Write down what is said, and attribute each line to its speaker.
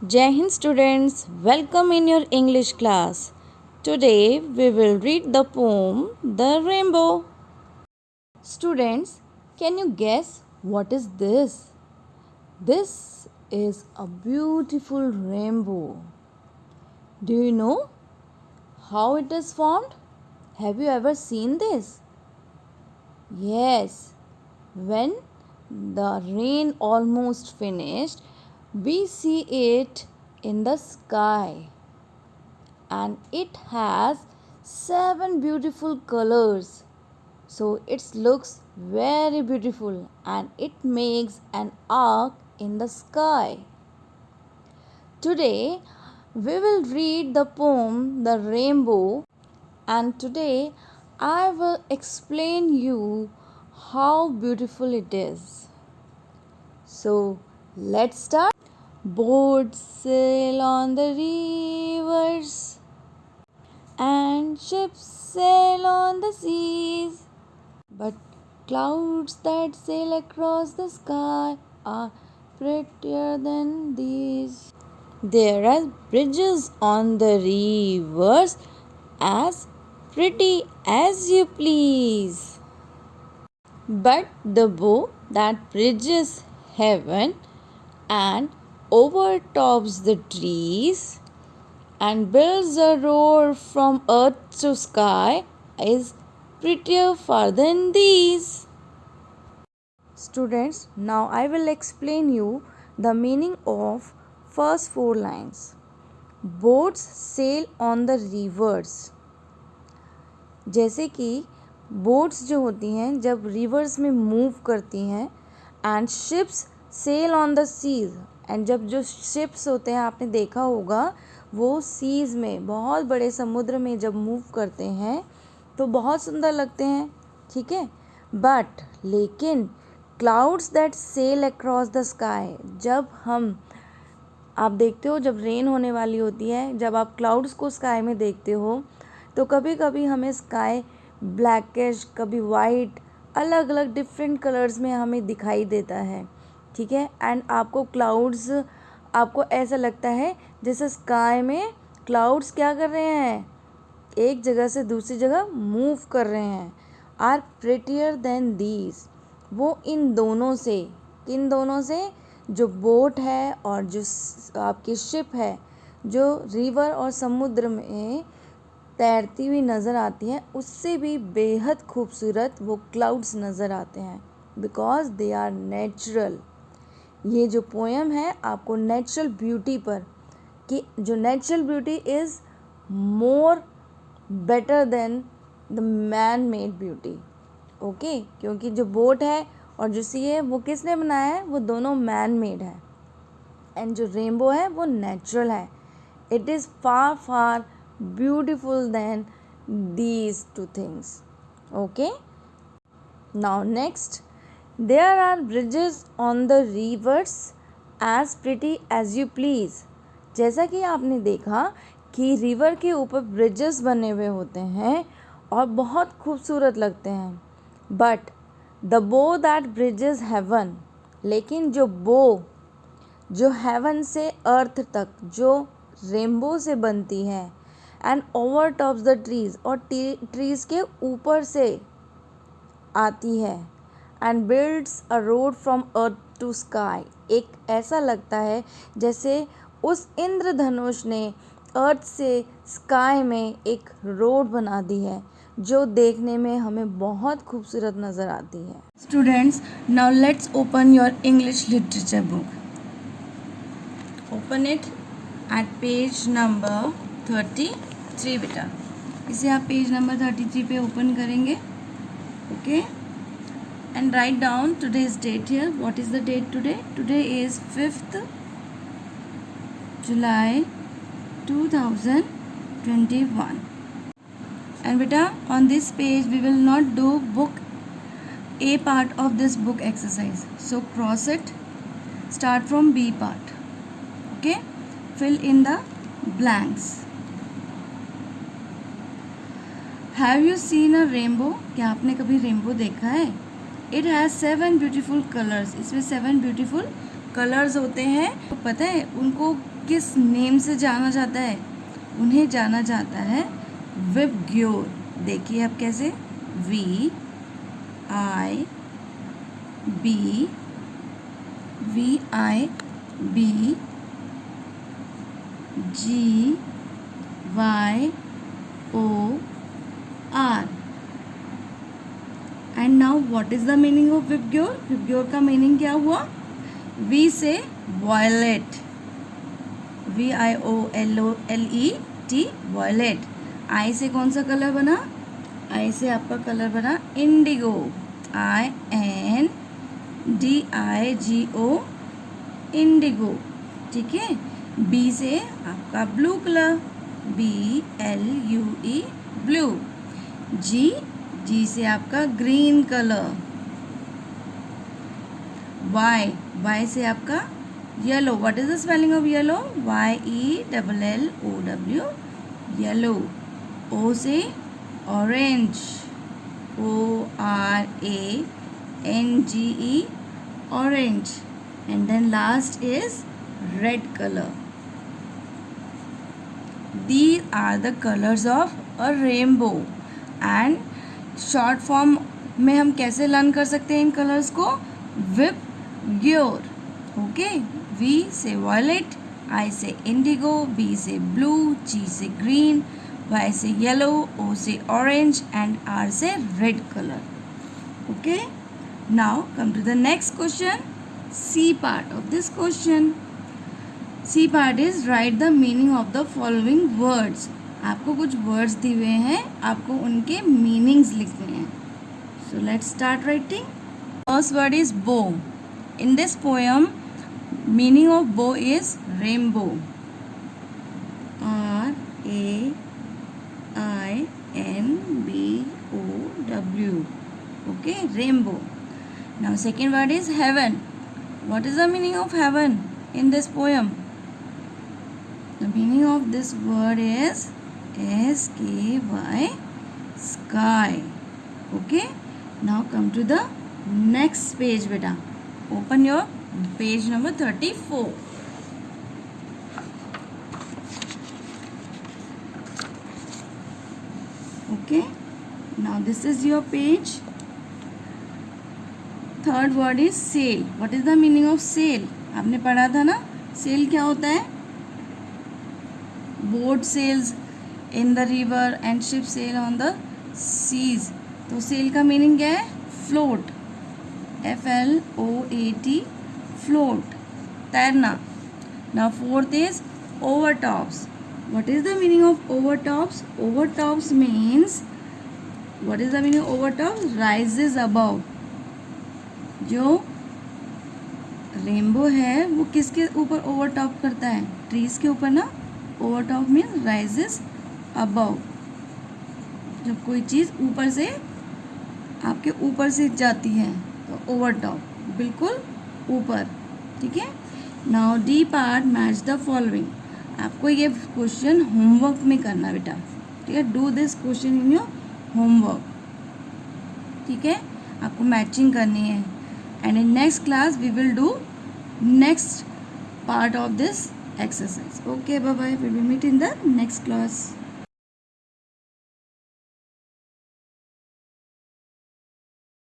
Speaker 1: Jai Hind students, welcome in your English class. Today we will read the poem The Rainbow. Students, can you guess what is this? This is a beautiful rainbow. Do you know how it is formed? Have you ever seen this? Yes, when the rain almost finished, we see it in the sky, and it has 7 beautiful colors. So it looks very beautiful and it makes an arc in the sky. Today we will read the poem The Rainbow, and today I will explain you how beautiful it is. So let's start. Boats sail on the rivers and ships sail on the seas, but clouds that sail across the sky are prettier than these. There are bridges on the rivers as pretty as you please, but the bow that bridges heaven and overtops the trees and builds a road from earth to sky is prettier far than these. Students, now I will explain you the meaning of first 4 lines. Boats sail on the rivers. जैसे कि boats जो होती हैं जब reverse में move करती हैं, and ships sail on the seas, and जब जो शिप्स होते हैं आपने देखा होगा वो सीज़ में बहुत बड़े समुद्र में जब मूव करते हैं तो बहुत सुंदर लगते हैं, ठीक है. बट लेकिन clouds that sail across the sky, जब हम आप देखते हो जब रेन होने वाली होती है, जब आप क्लाउड्स को स्काई में देखते हो तो कभी कभी हमें स्काई ब्लैकिश, कभी वाइट, अलग अलग डिफरेंट कलर्स में हमें दिखाई देता है, ठीक है. एंड आपको क्लाउड्स, आपको ऐसा लगता है जैसे स्काई में क्लाउड्स क्या कर रहे हैं, एक जगह से दूसरी जगह मूव कर रहे हैं. आर प्रिटियर देन दीज, वो इन दोनों से, किन दोनों से, जो बोट है और जो आपकी शिप है, जो रिवर और समुद्र में तैरती हुई नज़र आती हैं, उससे भी बेहद खूबसूरत वो क्लाउड्स नज़र आते हैं, बिकॉज दे आर नेचुरल. ये जो पोएम है आपको नेचुरल ब्यूटी पर, कि जो natural beauty is more better than the man made beauty. Okay, क्योंकि जो बोट है और जो सी है वो किसने बनाया है, वो दोनों मैन मेड है, एंड जो रेनबो है वो नेचुरल है. It is far far beautiful than these two things. Okay, now next, there are bridges on the rivers as pretty as you please. जैसा कि आपने देखा कि रिवर के ऊपर ब्रिजेस बने हुए होते हैं और बहुत खूबसूरत लगते हैं. बट द बो दैट ब्रिजेस हेवन, लेकिन जो बो जो हेवन से अर्थ तक, जो रेनबो से बनती है, and overtops the trees, और ट्रीज के ऊपर से आती है, and builds a road from earth to sky, एक ऐसा लगता है जैसे उस इंद्रधनुष ने अर्थ से स्काई में एक रोड बना दी है, जो देखने में हमें बहुत खूबसूरत नज़र आती है. Students, now let's open your English literature book. Open it at page number 33 बेटा. इसे आप पेज नंबर 33 पे ओपन करेंगे. Okay, and write down today's date here. What is the date today? Today is 5th July 2021. And beta, on this page we will not do book A part of this book exercise. So cross it. Start from B part. Okay, fill in the blanks. Have you seen a rainbow? क्या आपने कभी rainbow देखा है? It has 7 beautiful colours. इसमें 7 beautiful colours होते हैं. तो पता है उनको किस नेम से जाना जाता है? उन्हें जाना जाता है विबग्योर। देखिए आप कैसे, VIBGYOR, and now what is the meaning of VIBGYOR? VIBGYOR का मीनिंग क्या हुआ? V से वॉयलेट, VIOLET, वॉयलेट। I से कौन सा कलर बना? I से आपका कलर बना इंडिगो, INDIGO, इंडिगो। ठीक है। B से आपका blue colour, BLUE, blue. G से आपका ग्रीन कलर। Y से आपका yellow. What is the spelling of yellow? YELLOW, yellow. O से orange, ORANGE, orange. And then last is red colour. These are the colors of a rainbow. And short form में हम कैसे learn कर सकते हैं इन कलर्स को? VIBGYOR. Okay. V से वॉयलेट, I से इंडिगो, B से ब्लू, G से ग्रीन, Y से येलो, O से ऑरेंज एंड R से red colour. Okay. Now come to the next question, C part of this question. C part is write the meaning of the following words. आपको कुछ words दिए हुए हैं, आपको उनके मीनिंग्स लिखने हैं। So let's start writing. First word is bow. In this poem meaning of bow is rainbow, RAINBOW, okay, rainbow. Now second word is heaven. What is the meaning of heaven in this poem? The meaning of this word is SKY, sky. Okay. Now come to the next page beta. Open your page number 34. Okay. Now this is your page. Third word is sail. What is the meaning of sail? आपने पढ़ा था ना, sail क्या होता है? Boat sails in the river and ship sail on the seas. तो sail का meaning क्या है? Float, FLOAT, float, तैरना। Now fourth is overtops. What is the meaning of overtops? Overtops means, what is the meaning of overtops? Rises above. जो rainbow है वो किसके ऊपर ओवरटॉप करता है? ट्रीज के ऊपर ना। ओवरटॉप मीन्स राइजेस अबव, जब कोई चीज़ ऊपर से आपके ऊपर से जाती है तो ओवरटॉप, बिल्कुल ऊपर। ठीक है। Now D part, match the following. आपको ये क्वेश्चन होमवर्क में करना बेटा। ठीक है। Do this question in your homework. ठीक है। आपको मैचिंग करनी है। And in next class we will do next part of this exercise. Okay, bye bye. We will meet in the next class.